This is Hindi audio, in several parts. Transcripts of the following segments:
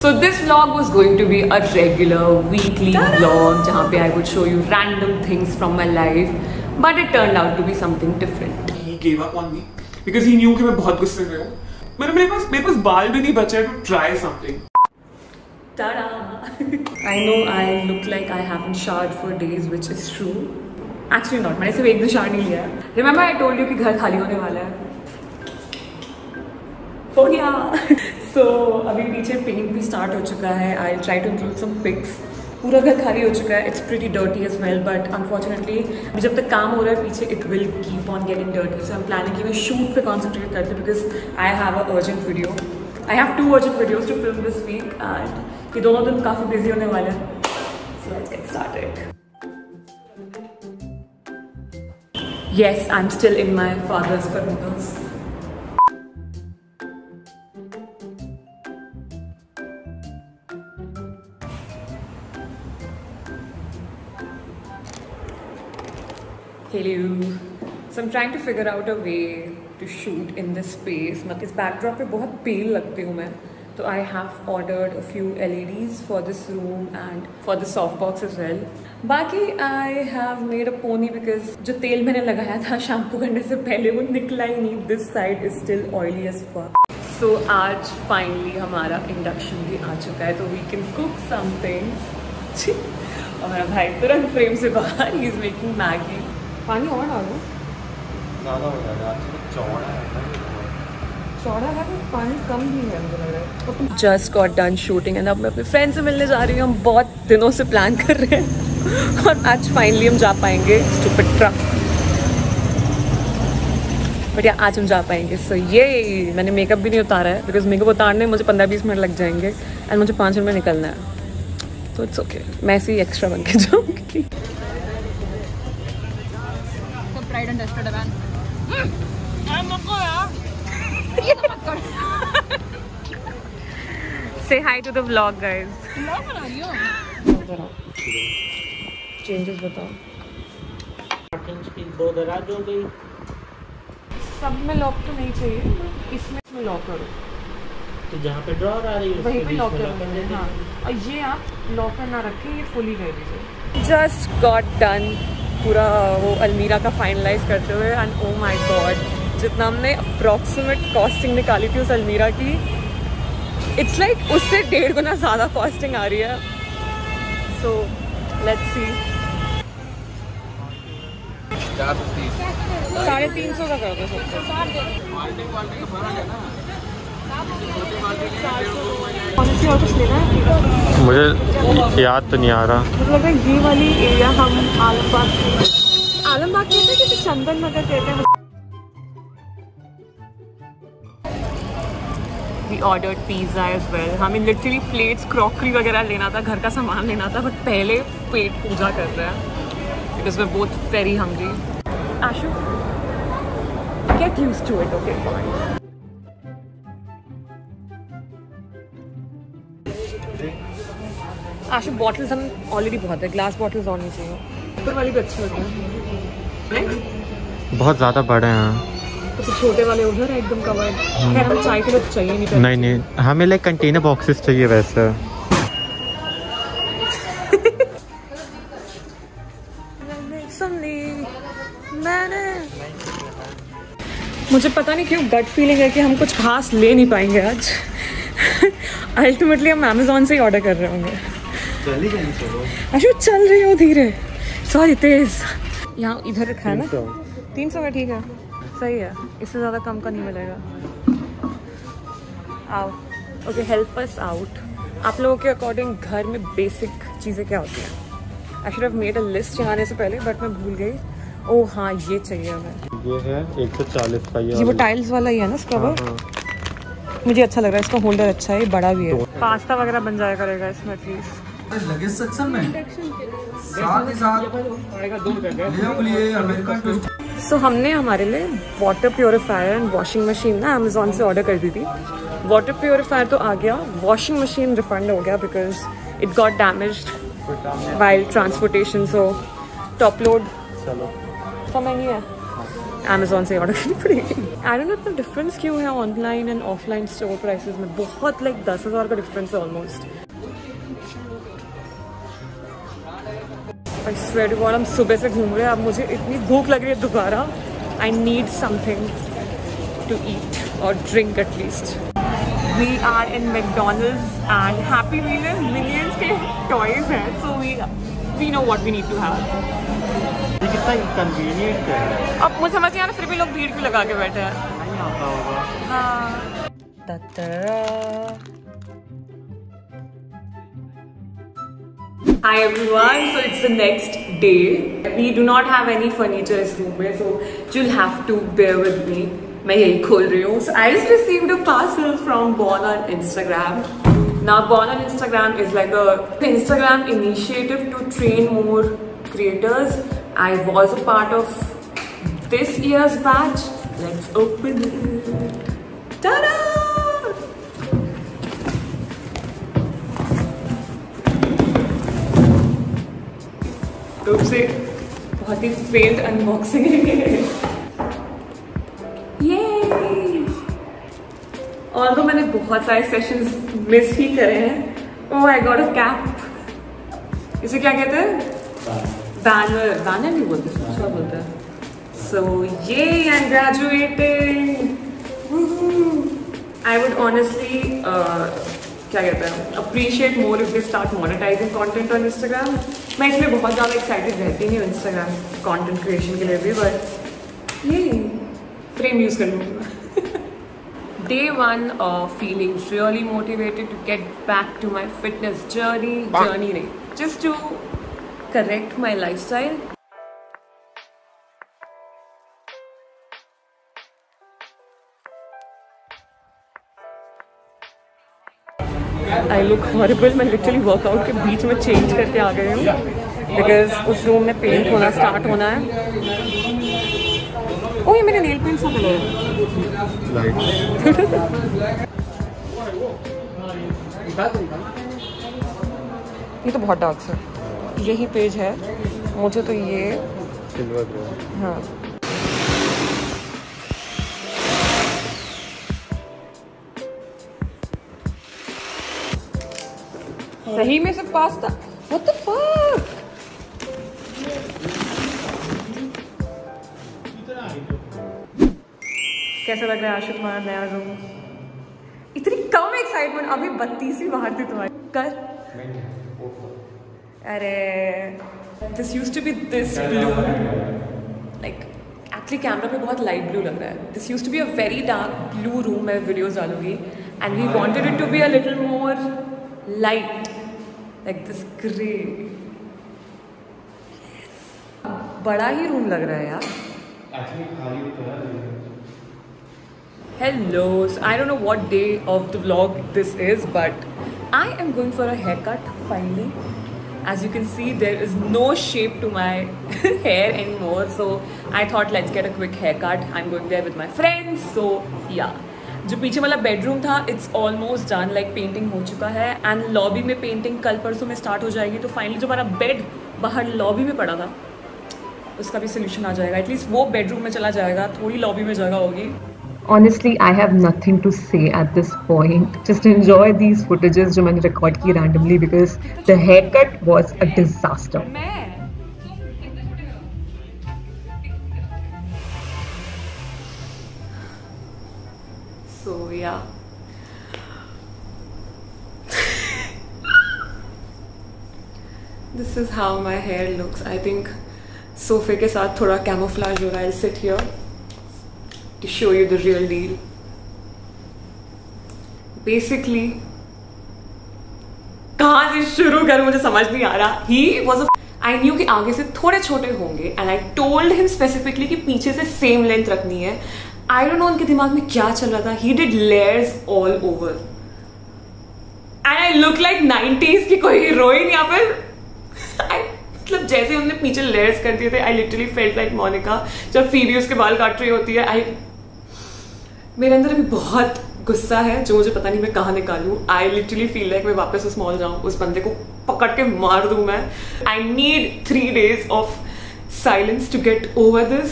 So this vlog was going to be a regular weekly vlog जहाँ पे I would show you random things from my life, but it turned out to be something different. He gave up on me because he knew कि मैं बहुत गुस्से में हूँ. मेरे पास बाल भी नहीं बचे to try something. Ta-da! I know I look like I haven't showered for days, which is true. Actually not. मैंने सिर्फ एक दिन शावर नहीं लिया. Remember I told you कि घर खाली होने वाला है. हो गया. So अभी पीछे पेंट भी स्टार्ट हो चुका है. I'll try to include some pics. पूरा घर खाली हो चुका है. It's pretty dirty as well, but unfortunately जब तक काम हो रहा है पीछे it will keep on getting dirty. So I'm planning कि मैं shoot पे concentrate करते because I have a urgent video. I have 2 urgent videos to film this week and ये दोनों दिन काफ़ी busy होने वाले हैं. So let's get started. Yes, I'm still in my father's Bermudas. Hello. So I'm trying to figure out a way to shoot in this space. मतलब इस backdrop पे बहुत pale लगती हूँ मैं. So I have ordered a few LEDs for this room and for the softbox as well. बाकी I have made a pony because जो तेल मैंने लगाया था शैम्पू करने से पहले वो निकला ही नहीं. This side is still oily as fuck. So आज finally हमारा induction भी आ चुका है तो we can cook something. और मेरा भाई तुरंत फ्रेम से बाहर he is making Maggi. पानी और डालो. ज़्यादा हो जाएगा. चौड़ा है. चौड़ा है तो पानी कम भी है मुझे लग रहा है. Just got done shooting and अब मैं अपने फ्रेंड से मिलने जा रही हूँ. हम बहुत दिनों से प्लान कर रहे हैं और आज फाइनली हम जा पाएंगे. Stupid truck. बट यार आज हम जा पाएंगे. सो ये मैंने मेकअप भी नहीं उतारा है बिकॉज मेकअप उतारने मुझे 15-20 मिनट लग जाएंगे एंड मुझे 5 मिनट में निकलना है. तो इट्स ओके. मैं ऐसे ही एक्स्ट्रा बन के जाऊँगी. Tried and tested again. Say hi to the vlog, guys. Vlog बना रही हो? Changes बताओ. दो दराज हो गई. सब में लॉक तो नहीं चाहिए. इसमें लॉक करो. तो जहाँ पे ड्रॉर आ रही है वहीं पे लॉक करो. हाँ. और ये आप लॉकर ना रखें. ये फुली कर दीजिए. Just got done. पूरा वो अलमीरा का फाइनलाइज करते हुए एंड ओ माय गॉड जितना हमने अप्रॉक्सीमेट कॉस्टिंग निकाली थी उस अलमीरा की इट्स लाइक उससे 1.5 गुना ज़्यादा कॉस्टिंग आ रही है. So let's see. 350 का कर दो सबको. मुझे याद तो नहीं आ रहा. मुझे लग रहा है ये वाली एरिया हम आलमबाग कहते हैं किसी चंदन नगर कहते हैं. We ordered pizza as well. हमें लिटरली प्लेट्स क्रॉकरी वगैरह लेना था. घर का सामान लेना था बट पहले पेट पूजा कर रहे हैं because we're both very hungry. Ashu, get used to it, okay? Fine. Ashu bottles हम ऑलरेडी बहुत है. ग्लास बॉटल्स और नहीं चाहिए. ऊपर वाली भी अच्छी लग रही है. बहुत ज़्यादा बड़े हैं. तो फिर छोटे वाले उधर है एकदम कवर्ड. खैर हमें चाय के लिए चाहिए नहीं. नहीं हमें लाइक कंटेनर बॉक्सेस चाहिए वैसे. मुझे पता नहीं क्यों गट फीलिंग है कि हम कुछ खास ले नहीं पाएंगे आज. अल्टीमेटली हम अमेज़ॉन से ही ऑर्डर कर रहे होंगे. अशु चल रही हो धीरे. सॉरी तेज. यहाँ इधर रखा है ना. 300 का ठीक है. सही है. इससे ज़्यादा कम का नहीं मिलेगा. आओ. Okay help us out. आप लोगों के अकॉर्डिंग घर में बेसिक चीज़ें क्या होती हैं? I should have made a list यहाँ आने से पहले बट मैं भूल गई. ओह हाँ ये चाहिए हमें. ये है 140 का. ये वो टाइल्स वाला ही है ना स्क्रबर. मुझे अच्छा लग रहा है. इसका होल्डर अच्छा है. बड़ा भी है. पास्ता वगैरह बन जाया करेगा इसमें एटलीस्ट. लगेज सेक्शन में साथ ही साथ. सो हमने हमारे लिए water purifier and washing machine ना अमेज़ॉन से ऑर्डर कर दी थी. वाटर प्योरीफायर तो आ गया. वॉशिंग मशीन रिफंड हो गया because it got damaged while transportation. So top load तो महंगी है. Amazon से ऑर्डर करनी पड़ेगी। आई डोंट नो इतना डिफरेंस क्यों है online and offline store prices में, बहुत लाइक 10,000 का डिफरेंस है almost. I swear to God, हम सुबह से घूम रहे हैं, अब मुझे इतनी भूख लग रही है दोबारा। I need something to eat और drink at least. We are in McDonald's and happy meal millions के टॉयज हैं, so we know what we need to have. कितना इनकन्वीनियंट है। अब मुझे समझ नहीं आ रहा फिर भी लोग भीड़ क्यों लगा के बैठे हैं। नहीं आता होगा। हाँ। Hi everyone, so it's the next day. We do not have any furniture in this room, so you'll have to bear with me. मैं यही खोल रही हूँ. So I just received a parcel from Born on Instagram. Now Born on Instagram is like a Instagram initiative to train more creators. I was a part of this year's batch. Let's open it. Ta-da! रूप से बहुत ही फेल्ड अनबॉक्सिंग है ये। और तो मैंने बहुत सारे सेशंस मिस ही करे हैं। ओह आई गॉट अ कैप। इसे क्या कहते हैं? बैनर। बैनर नहीं बोलते, क्या बोलते हैं? सो ये I am graduating. I would honestly क्या कहते हैं, appreciate more if they start monetising content on Instagram. मैं इसलिए बहुत ज़्यादा एक्साइटेड रहती नहीं हूँ इंस्टाग्राम कंटेंट क्रिएशन के लिए भी, बट ये फ्रेम यूज़ कर लूँगी मैं। Day 1 of feeling really motivated to get back to my fitness journey नहीं, just to correct my lifestyle. I look horrible. मैं लिटरली वर्कआउट के बीच में चेंज करके आ गई हूँ बिकॉज उस रूम में पेंट होना स्टार्ट होना है। ओह ये मेरे नेल पेंट्स का कलर है। ये तो बहुत डार्क है। यही पेज है मुझे तो ये। हाँ सही में सब पास्ता। What the fuck? कैसा लग रहा है आशु तुम्हारा नया रूम? इतनी कम एक्साइटमेंट, अभी 32 बाहर थी तुम्हारी। कर अरे This used to be this blue, like actually camera पे बहुत लाइट ब्लू लग रहा है. This used to be a very dark blue room. मैं वीडियोस डालूंगी and we wanted it to be a little more light, like this grey. बड़ा ही रूम लग रहा है यार. Hello, so I don't know what day of the vlog this is, but I am going for a haircut finally. As you can see, there is no shape to my hair anymore, so I thought let's get a quick haircut. I'm going there with my friends, so yeah. जो पीछे वाला बेडरूम था, it's almost done, like painting हो चुका है, and लॉबी में पेंटिंग कल परसों में स्टार्ट हो जाएगी. तो फाइनली जो हमारा बेड बाहर लॉबी में पड़ा था, उसका भी सोल्यूशन आ जाएगा. एटलीस्ट वो बेडरूम में चला जाएगा, थोड़ी लॉबी में जगह होगी. Honestly, I have nothing to say at this point. Just enjoy these footages जो मैंने record की randomly because the haircut was a disaster. So yeah. This is how my hair looks. I think सोफे के साथ थोड़ा camouflage हो रहा है. I'll sit here to show you the real deal. Basically, कहाँ से शुरू करूँ मुझे समझ नहीं आ रहा. He was a I knew कि आगे से थोड़े छोटे होंगे and I told him specifically कि पीछे से same length रखनी है. I don't know उनके दिमाग में क्या चल रहा था. He did layers all over and I look like 90s की कोई हीरोइन या फिर मतलब जैसे उन्होंने पीछे लेयर्स कर दिए थे. I literally felt like Monica जब फीबी उसके बाल काट रही होती है. मेरे अंदर अभी बहुत गुस्सा है जो मुझे पता नहीं मैं कहाँ निकालूं. आई लिटरली फील लाइक मैं वापस उस मॉल जाऊं, उस बंदे को पकड़ के मार दूं मैं. I need 3 days of silence to get over this.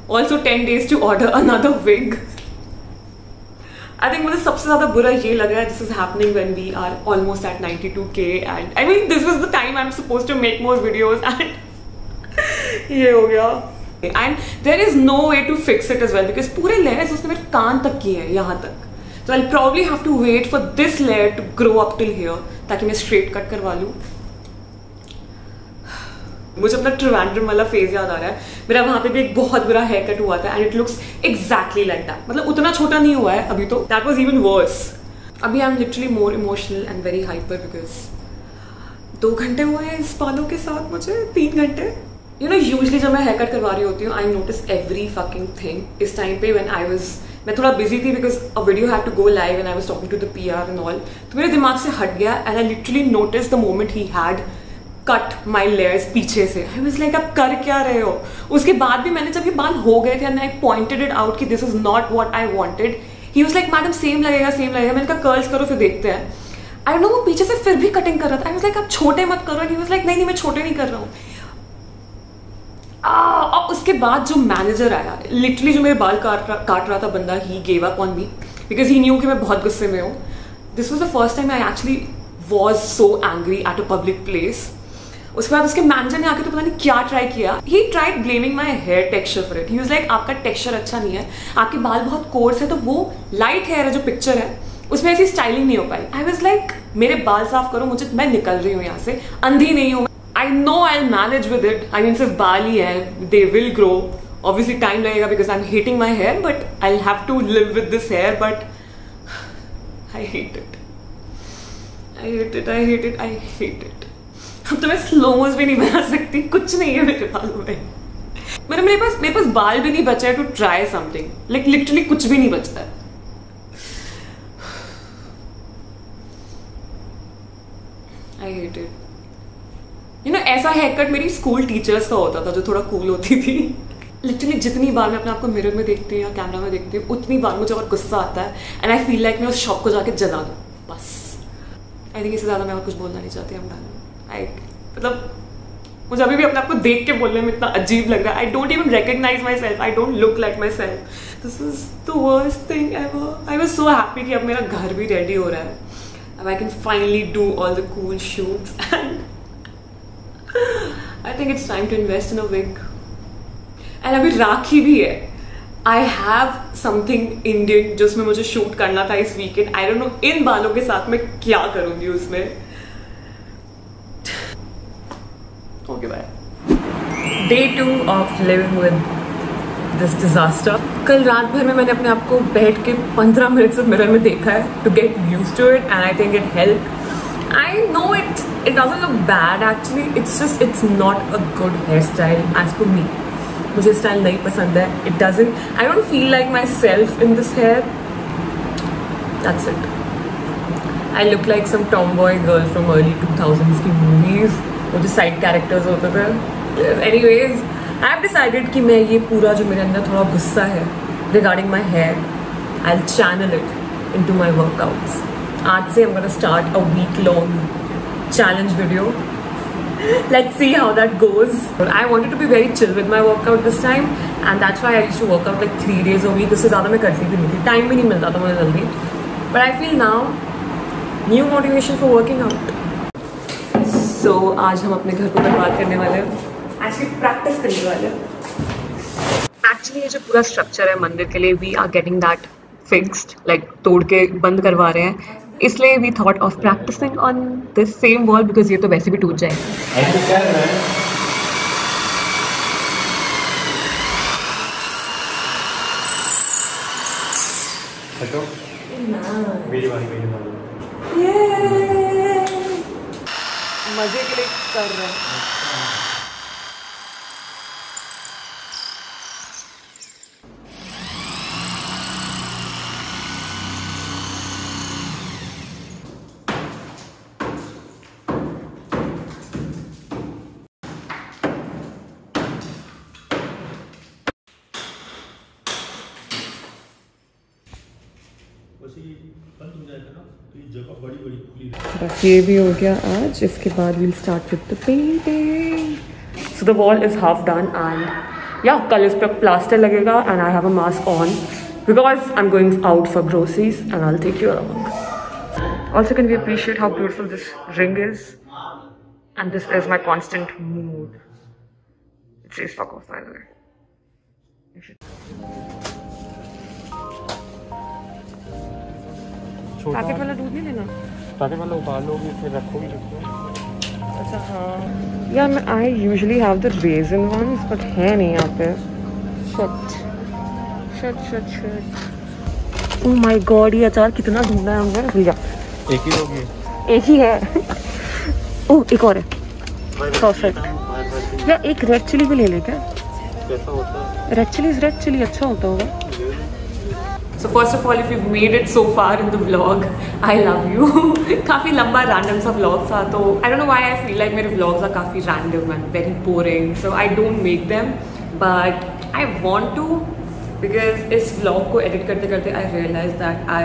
Also 10 days to order another wig. I think मुझे सबसे ज़्यादा बुरा ये लग रहा है this is happening when we are almost at 92K and I mean this was the time I'm supposed to make more videos and ये हो गया. And there is no way to fix it as well because पूरे layers उसने मेरे कान तक किए हैं यहाँ तक. So I'll probably have to wait for this layer to grow up till here ताकि मैं straight cut करवा लूँ. मुझे अपना ट्रिवेंड्रम वाला फेज याद आ रहा है. मेरा वहाँ पे भी एक बहुत बुरा हेयर कट हुआ था and it looks exactly like that. मतलब उतना छोटा नहीं हुआ है अभी तो. That was even worse. अभी I am literally more emotional and very hyper because 2 घंटे हुए हैं इस बालों के साथ मुझे. 3 घंटे. यू नो यूजली जब मैं हेयर कट करवा रही होती हूँ I notice every fucking thing. इस टाइम पे व्हेन आई वाज मैं थोड़ा बिजी थी because a video had to go live and I was talking to the PR and all. तो मेरे दिमाग से हट गया and I literally notice the moment he had cut my layers पीछे से. आई वाज लाइक आप कर क्या रहे हो. उसके बाद भी मैंने जब ये बाल हो गए थे and I pointed it out कि this is not what I wanted. He was like madam same लगेगा सेम लगेगा. मैंने कहा कर्ल्स करो फिर देखते हैं. आई डोंट नो वो पीछे से फिर भी कटिंग कर रहा था. आई वाज लाइक आप छोटे मत करो. एंड ही वाज लाइक नहीं मैं छोटे नहीं कर रहा हूँ. और उसके बाद जो मैनेजर आया लिटरली जो मेरे बाल काट रहा था बंदा he gave up on me because he new कि मैं बहुत गुस्से में हूँ. This was the first time I actually was so angry at a public place. उसके बाद उसके मैनेजर ने आके तो पता नहीं क्या ट्राई किया. He tried blaming my hair texture for it. He was like आपका टेक्सचर अच्छा नहीं है, आपके बाल बहुत कोर्स है, तो वो लाइट हेयर है जो पिक्चर है उसमें ऐसी स्टाइलिंग नहीं हो पाई. आई वाज लाइक मेरे बाल साफ करो मुझे, मैं निकल रही हूँ यहाँ से, अंधी नहीं हूँ. I know I will manage with it. I mean सिर्फ बाल ही है, they will grow. Obviously time लगेगा because I am hating my hair but I will have to live with this hair. But I hate it. I hate it. I hate it. I hate it. अब तो मैं स्लोमोस भी नहीं बना सकती. कुछ नहीं है मेरे बालों में. मेरे पास बाल भी नहीं बचा है to try something. Like literally कुछ भी नहीं बचता है. I hate it. You know ऐसा हेयर कट मेरी स्कूल टीचर्स का होता था जो थोड़ा कूल होती थी. लिटरली जितनी बार मैं अपने आप को मिरर में देखती हूँ या कैमरा में देखती हूँ उतनी बार मुझे और गुस्सा आता है एंड आई फील लाइक मैं उस शॉप को जाके जला दूँ बस. आई थिंक इससे ज्यादा मैं और कुछ बोलना नहीं चाहती. मतलब मुझे अभी भी अपने आप को देख के बोलने में इतना अजीब लग रहा है. I don't even recognise myself. I don't look like myself. This is the worst thing ever. I was so happy कि अब मेरा घर भी रेडी हो रहा है. अब I can finally do all the cool shoots and I think it's time to invest in a wig. And अभी राखी भी है. आई हैव समथिंग इंडियन जिसमें मुझे शूट करना था इस वीकेंड. आई डोंट नो इन बालों के साथ मैं क्या करूंगी उसमें. Okay, bye. Day 2 of living with this disaster. कल रात भर में मैंने अपने आप को बैठ के 15 मिनट से मिरर में देखा है to get used to it and I think it helped. I know it doesn't look bad actually. It's not a good hairstyle as per me. मुझे स्टाइल नहीं पसंद है. It doesn't. I don't feel like myself in this hair. That's it. I look like some tomboy girl from early 2000s की movies. वो जो साइड कैरेक्टर्स होते थे. एनीवेज आई हैव डिसाइडेड कि मैं ये पूरा जो मेरे अंदर थोड़ा गुस्सा है regarding my hair I will channel it into my workouts. आज से I am gonna start a week long challenge video. Let's see how that goes. I wanted to be very chill with my workout this time and that's why I used to workout like 3 days a week. उससे ज़्यादा मैं करती भी नहीं थी. टाइम भी नहीं मिलता था मुझे जल्दी. But I feel now new motivation for working out. तो आज हम अपने घर को बर्बाद करने वाले हैं. एक्चुअली प्रैक्टिस करने वाले हैं. एक्चुअली ये जो पूरा स्ट्रक्चर है मंदिर के लिए we are getting that fixed. Like तोड़ के बंद करवा रहे हैं. इसलिए we thought of practising on this same wall because ये तो वैसे भी टूट जाएगा. मेरी बारी. मजे के लिए कर रहे हैं. बस ये भी हो गया आज. इसके बाद we'll start with the painting. So the wall is half done and या कल इस पर प्लास्टर लगेगा and I have a mask on because I am going out for groceries and I will take you around. Also can we appreciate how beautiful this ring is and this is my constant mood. It says fuck off by the way. Packet वाला दूध नहीं लेना. पैकेट वाला उतार लोगी फिर रखोगी. अच्छा हाँ यार मैं I usually have the reason once but है नहीं यहाँ पे. शट ओह माय गॉड ये अचार कितना ढूंढना है हमने. भूल जा. एक ही लोगी. एक ही है. ओह एक और है. परफेक्ट. या एक रेड चिली भी ले ले क्या. कैसा होता है. रेड चिली अच्छा होता होगा. So first of all, if you've made it so far in the vlog, I love you. काफ़ी लंबा random सा vlog था तो I don't know why I feel like मेरे vlogs are काफ़ी random and very boring, so I don't make them, but I want to because इस vlog को edit करते करते I realized that I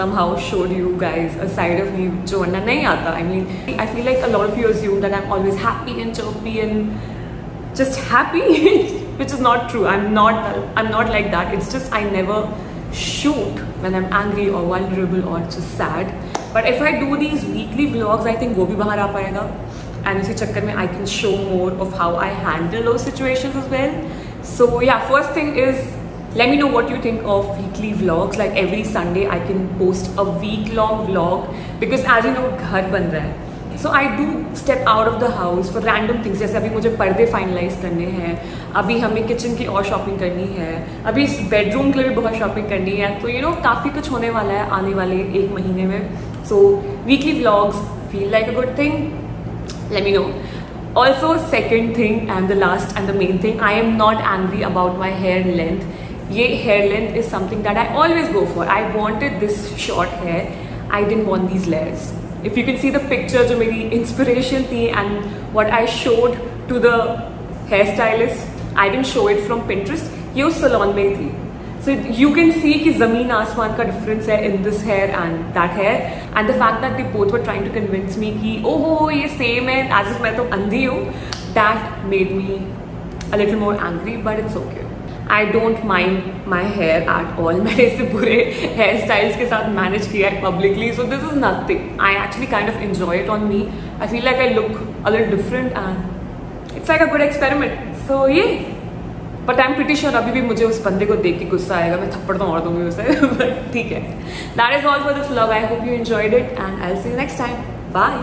somehow showed you guys a side of me जो वरना नहीं आता. I mean, I feel like a lot of you assume that I'm always happy and chirpy and just happy, which is not true. I'm not like that. It's just I never shoot when I'm angry or vulnerable or just sad. But if I do these weekly vlogs, I think वो भी बाहर आ पाएगा. And इसी चक्कर में I can show more of how I handle those situations as well. So yeah, first thing is let me know what you think of weekly vlogs. Like every Sunday I can post a week-long vlog because as you know घर बन रहा है. So I do step out of the house for random things. जैसे अभी मुझे पर्दे फाइनलाइज करने हैं, अभी हमें किचन की और शॉपिंग करनी है, अभी इस बेडरूम के लिए भी बहुत शॉपिंग करनी है. तो यू नो काफ़ी कुछ होने वाला है आने वाले 1 महीने में. So weekly vlogs feel like a good thing. Let me know. Also second thing and the last and the main thing, I am not angry about my hair length. ये hair length is something that I always go for. I wanted this short hair. I didn't want these layers. If you can see the picture जो मेरी inspiration थी and what I showed to the hairstylist, I didn't show it from Pinterest. ये उस salon में ही थी. So you can see कि ज़मीन आसमान का difference है in this hair and that hair, and the fact that they both were trying to convince me कि ओहो ये same है as if मैं तो अंधी हूँ, that made me a little more angry, but it's okay. I don't mind my hair at all. मैंने इसे बुरे हेयर स्टाइल्स के साथ मैनेज किया है publicly, so this is nothing. I actually kind of enjoy it on me. I feel like I look a little different and it's like a good experiment. So yeah, but I'm pretty sure अभी भी मुझे उस बंदे को देख के गुस्सा आएगा. मैं थप्पड़ तो मार दूंगी उसे. But ठीक है. That is all for this vlog. I hope you enjoyed it and I'll see you next time. Bye.